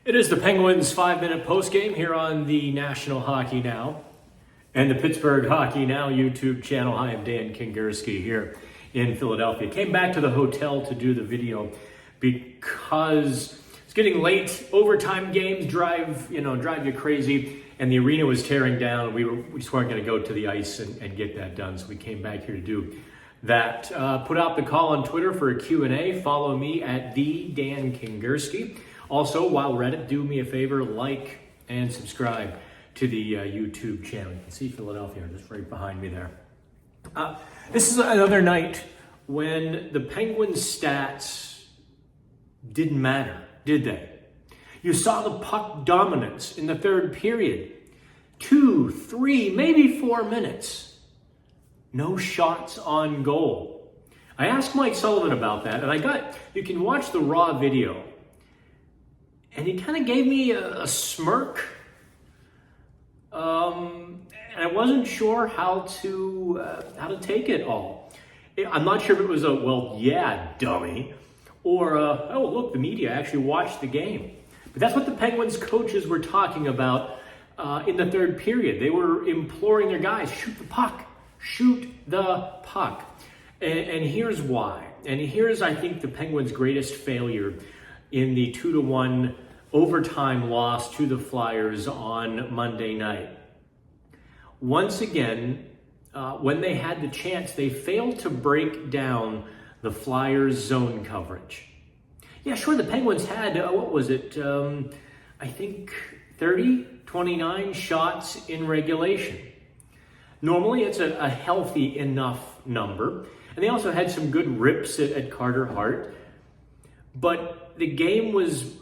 It is the Penguins 5-minute postgame here on the National Hockey Now and the Pittsburgh Hockey Now YouTube channel. Hi, I'm Dan Kingerski here in Philadelphia. Came back to the hotel to do the video because it's getting late. Overtime games drive you crazy, and the arena was tearing down. We just weren't going to go to the ice and get that done, so we came back here to do that. Put out the call on Twitter for a Q&A. Follow me at the Dan Kingerski. Also, while we're at it, do me a favor, like and subscribe to the YouTube channel. You can see Philadelphia just right behind me there. This is another night when the Penguins' stats didn't matter, did they? You saw the puck dominance in the third period. 2, 3, maybe 4 minutes. No shots on goal. I asked Mike Sullivan about that, and you can watch the raw video. And he kind of gave me a smirk. And I wasn't sure how to take it all. I'm not sure if it was a, well, yeah, dummy, or oh, look, the media actually watched the game. But that's what the Penguins coaches were talking about in the third period. They were imploring their guys, shoot the puck, shoot the puck. And here's why. And here's, I think, the Penguins' greatest failure in the 2-1 overtime loss to the Flyers on Monday night. Once again, when they had the chance, they failed to break down the Flyers' zone coverage. Yeah, sure, the Penguins had, I think 29 shots in regulation. Normally, it's a healthy enough number. And they also had some good rips at Carter Hart. But the game was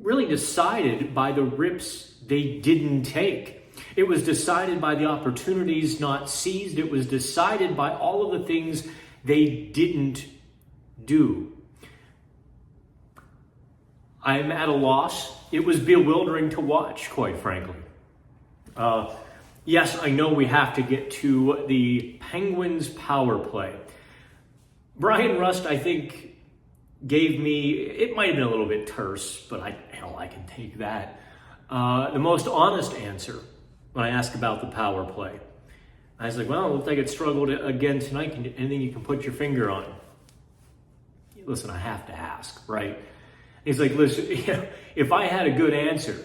really decided by the rips they didn't take. It was decided by the opportunities not seized. It was decided by all of the things they didn't do. I'm at a loss. It was bewildering to watch, quite frankly. Yes, I know we have to get to the Penguins power play. Brian Rust, I think, gave me, it might have been a little bit terse, but I can take that. The most honest answer when I asked about the power play. I was like, well, it looks like it struggled again tonight. Anything you can put your finger on? Listen, I have to ask, right? He's like, listen, if I had a good answer,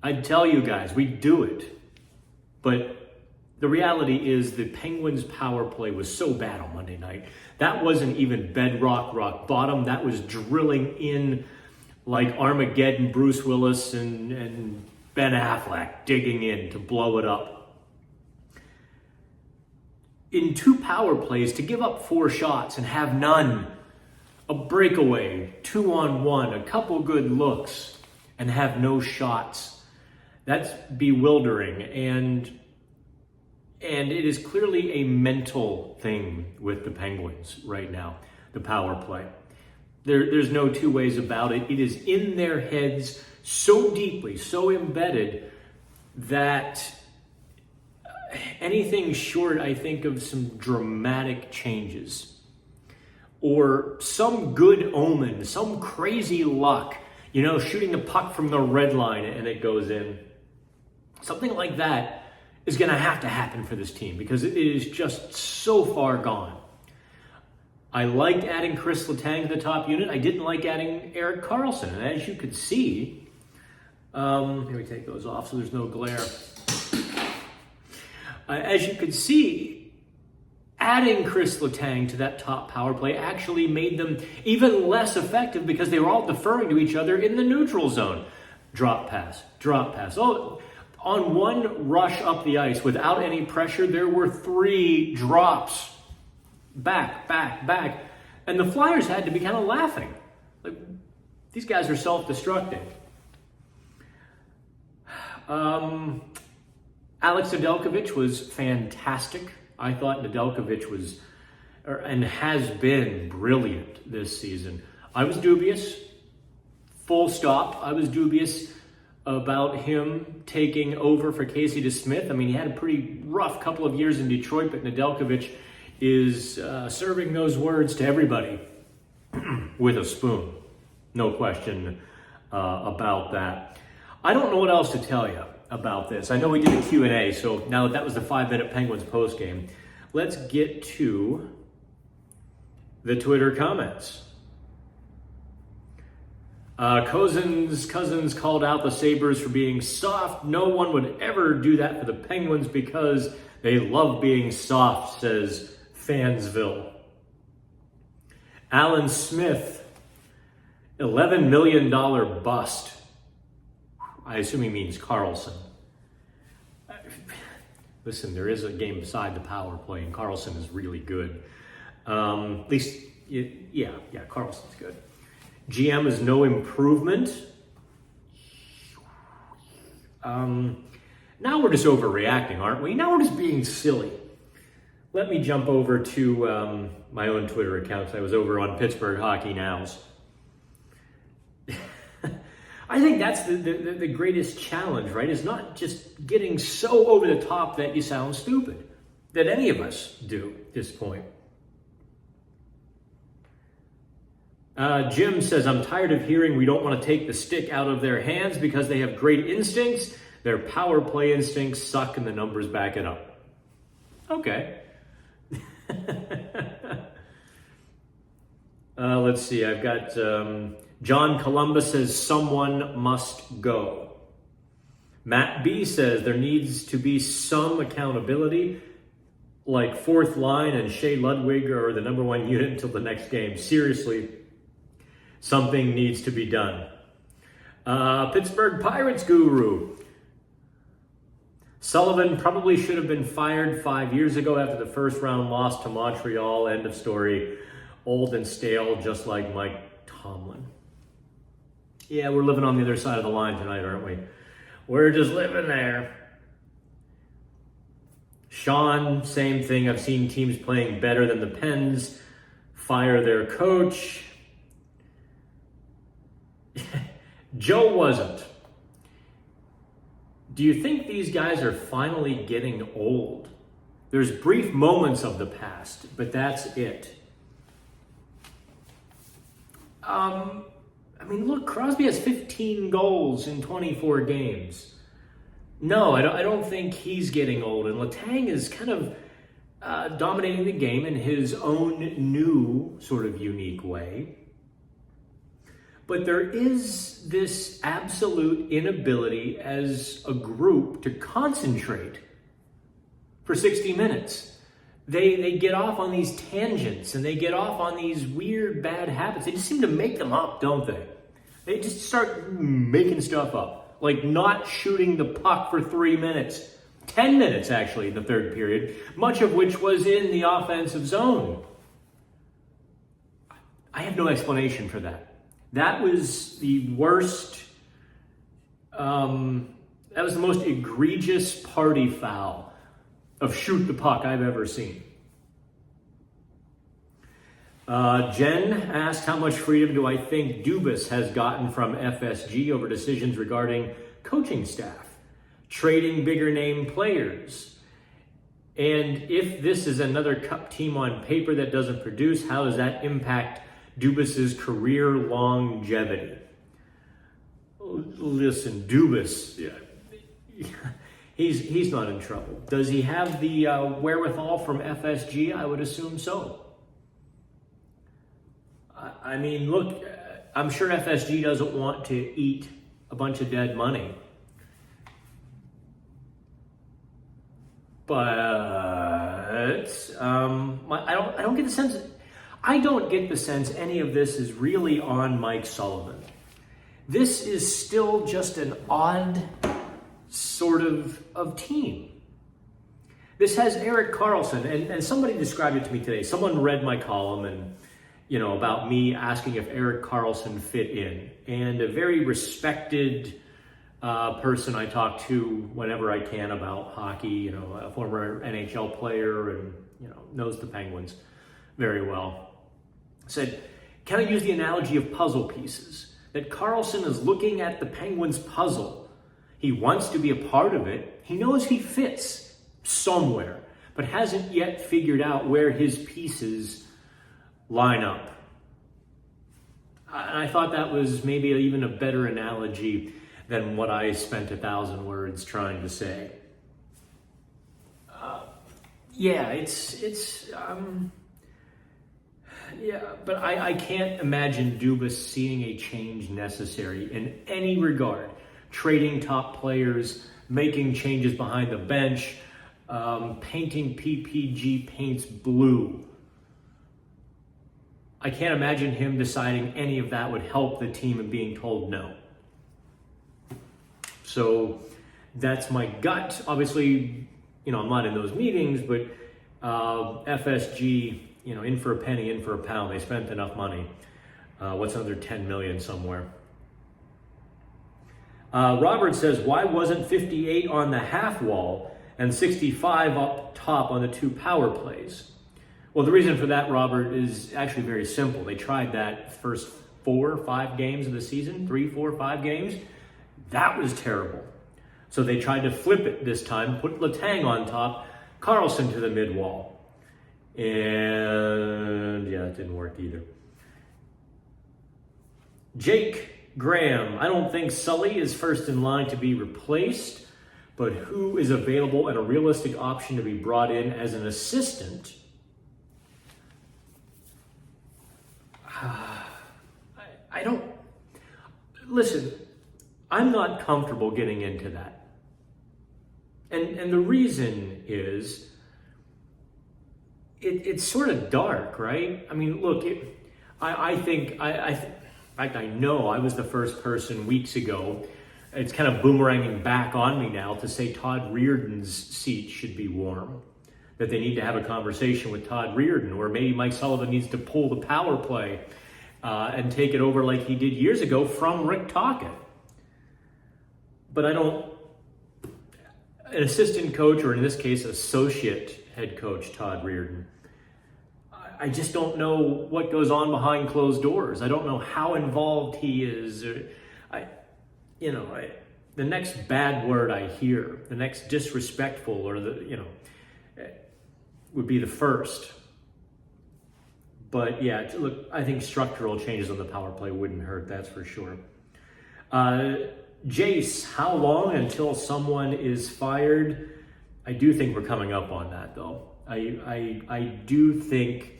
I'd tell you guys, we'd do it. But the reality is the Penguins' power play was so bad on Monday night. That wasn't even bedrock, rock bottom. That was drilling in like Armageddon, Bruce Willis and Ben Affleck digging in to blow it up. In 2 power plays, to give up 4 shots and have none, a breakaway, 2-on-1, a couple good looks, and have no shots, that's bewildering. And it is clearly a mental thing with the Penguins right now, the power play. There's no two ways about it. It is in their heads so deeply, so embedded, that anything short, I think, of some dramatic changes or some good omen, some crazy luck, shooting the puck from the red line and it goes in. Something like that is going to happen for this team because it is just so far gone. I liked adding Chris Letang to the top unit. I didn't like adding Erik Karlsson. And as you could see, let me take those off so there's no glare. As you could see, adding Chris Letang to that top power play actually made them even less effective because they were all deferring to each other in the neutral zone. Drop pass, drop pass. Oh, on one rush up the ice without any pressure, there were 3 drops. Back. And the Flyers had to be kind of laughing. Like, these guys are self-destructing. Alex Nedeljkovic was fantastic. I thought Nedeljkovic was, and has been, brilliant this season. I was dubious, full stop. I was dubious about him taking over for Casey DeSmith. I mean, he had a pretty rough couple of years in Detroit, but Nedeljkovic is serving those words to everybody with a spoon. No question about that. I don't know what else to tell you about this. I know we did a Q&A, so now that was the 5-minute Penguins postgame, let's get to the Twitter comments. Cousins called out the Sabres for being soft. No one would ever do that for the Penguins because they love being soft, says Fansville. Alan Smith, $11 million bust. I assume he means Carlson. Listen, there is a game beside the power play, and Carlson is really good. At least, yeah, Carlson's good. GM is no improvement. Now we're just overreacting, aren't we? Now we're just being silly. Let me jump over to my own Twitter account. I was over on Pittsburgh Hockey Nows. I think that's the greatest challenge, right? Is not just getting so over the top that you sound stupid, that any of us do at this point. Jim says, I'm tired of hearing we don't want to take the stick out of their hands because they have great instincts. Their power play instincts suck and the numbers back it up. Okay. Let's see. I've got John Columbus says someone must go. Matt B says there needs to be some accountability, like fourth line and Shea Ludwig are the number one unit until the next game. Seriously, something needs to be done. Pittsburgh Pirates guru. Sullivan probably should have been fired 5 years ago after the first round loss to Montreal. End of story. Old and stale, just like Mike Tomlin. Yeah, we're living on the other side of the line tonight, aren't we? We're just living there. Sean, same thing. I've seen teams playing better than the Pens fire their coach. Joe wasn't. Do you think these guys are finally getting old? There's brief moments of the past, but that's it. I mean, look, Crosby has 15 goals in 24 games. No, I don't think he's getting old. And Letang is kind of dominating the game in his own new sort of unique way. But there is this absolute inability as a group to concentrate for 60 minutes. They get off on these tangents and they get off on these weird bad habits. They just seem to make them up, don't they? They just start making stuff up. Like not shooting the puck for 3 minutes. 10 minutes, actually, in the third period. Much of which was in the offensive zone. I have no explanation for that. That was the worst, that was the most egregious party foul of shoot the puck I've ever seen. Jen asked, how much freedom do I think Dubas has gotten from FSG over decisions regarding coaching staff, trading bigger name players? And if this is another cup team on paper that doesn't produce, how does that impact Dubas's career longevity? Listen, Dubas, he's not in trouble. Does he have the wherewithal from FSG? I would assume so. I mean, look, I'm sure FSG doesn't want to eat a bunch of dead money. But I don't get the sense. I don't get the sense any of this is really on Mike Sullivan. This is still just an odd sort of team. This has Erik Karlsson, and somebody described it to me today. Someone read my column and, about me asking if Erik Karlsson fit in. And a very respected person I talk to whenever I can about hockey, a former NHL player and, knows the Penguins very well, said, can I use the analogy of puzzle pieces? That Karlsson is looking at the Penguins' puzzle. He wants to be a part of it. He knows he fits somewhere, but hasn't yet figured out where his pieces line up. And I thought that was maybe even a better analogy than what I spent 1,000 words trying to say. But I can't imagine Dubas seeing a change necessary in any regard. Trading top players, making changes behind the bench, painting PPG paints blue. I can't imagine him deciding any of that would help the team and being told no. So that's my gut. Obviously, I'm not in those meetings, but FSG, in for a penny, in for a pound. They spent enough money. What's another 10 million somewhere? Robert says, why wasn't 58 on the half wall and 65 up top on the 2 power plays? Well, the reason for that, Robert, is actually very simple. They tried that first 4 or 5 games of the season, 3, 4, 5 games. That was terrible. So they tried to flip it this time, put Letang on top, Carlson to the mid wall. And it didn't work either. Jake Graham, I don't think Sully is first in line to be replaced, but who is available and a realistic option to be brought in as an assistant? I don't... Listen, I'm not comfortable getting into that. And the reason is, it's sort of dark, right? I mean, look, I know I was the first person weeks ago, it's kind of boomeranging back on me now, to say Todd Reardon's seat should be warm. That they need to have a conversation with Todd Reardon, or maybe Mike Sullivan needs to pull the power play and take it over like he did years ago from Rick Tocchet. But an assistant coach, or in this case, associate head coach Todd Reardon, I just don't know what goes on behind closed doors. I don't know how involved he is. The next bad word I hear, the next disrespectful, or would be the first. But yeah, look, I think structural changes on the power play wouldn't hurt, that's for sure. Jace, how long until someone is fired? I do think we're coming up on that, though. I do think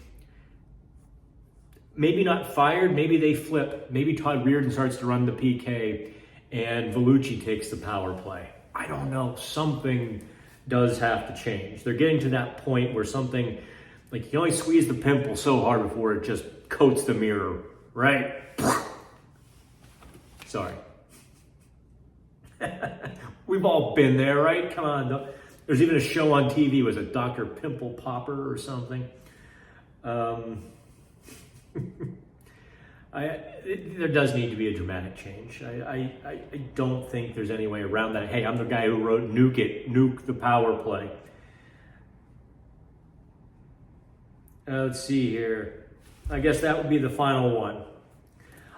maybe not fired, maybe they flip. Maybe Todd Reardon starts to run the PK and Vellucci takes the power play. I don't know. Something does have to change. They're getting to that point where something, like, you can only squeeze the pimple so hard before it just coats the mirror, right? Sorry. We've all been there, right? Come on. There's even a show on TV, was it Dr. Pimple Popper or something? There does need to be a dramatic change. I don't think there's any way around that. Hey, I'm the guy who wrote Nuke the power play. Let's see here. I guess that would be the final one.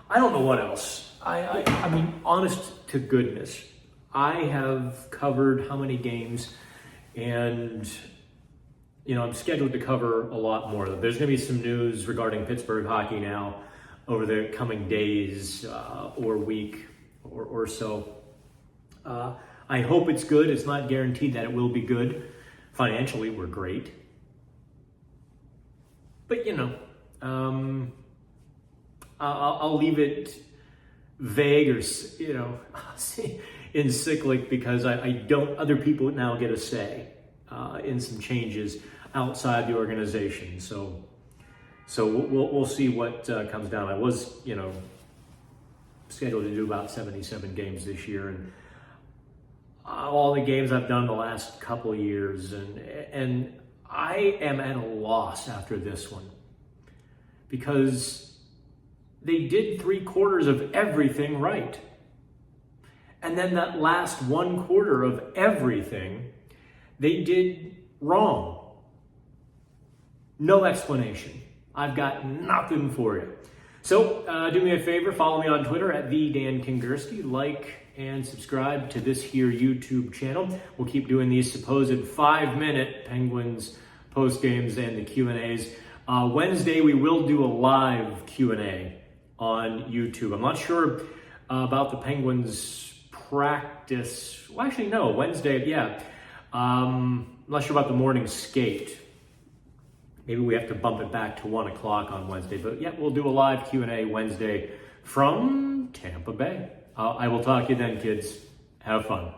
I don't know what else. I mean, honest to goodness, I have covered how many games, and I'm scheduled to cover a lot more. There's going to be some news regarding Pittsburgh hockey now over the coming days or week or so. I hope it's good. It's not guaranteed that it will be good. Financially, we're great. But, I'll leave it vague or, encyclic, because I don't, other people now get a say in some changes outside the organization. So we'll see what comes down. I was, scheduled to do about 77 games this year, and all the games I've done the last couple of years, and I am at a loss after this one, because they did 3/4 of everything right. And then that last 1/4 of everything they did wrong. No explanation. I've got nothing for you. So do me a favor, follow me on Twitter at @DanKingerski. Like and subscribe to this here YouTube channel. We'll keep doing these supposed 5-minute Penguins post games and the Q&As. Wednesday we will do a live Q&A on YouTube. I'm not sure about the Penguins practice. Well, actually, no, Wednesday, yeah. I'm not sure about the morning skate. Maybe we have to bump it back to 1 o'clock on Wednesday. But yeah, we'll do a live Q&A Wednesday from Tampa Bay. I will talk to you then, kids. Have fun.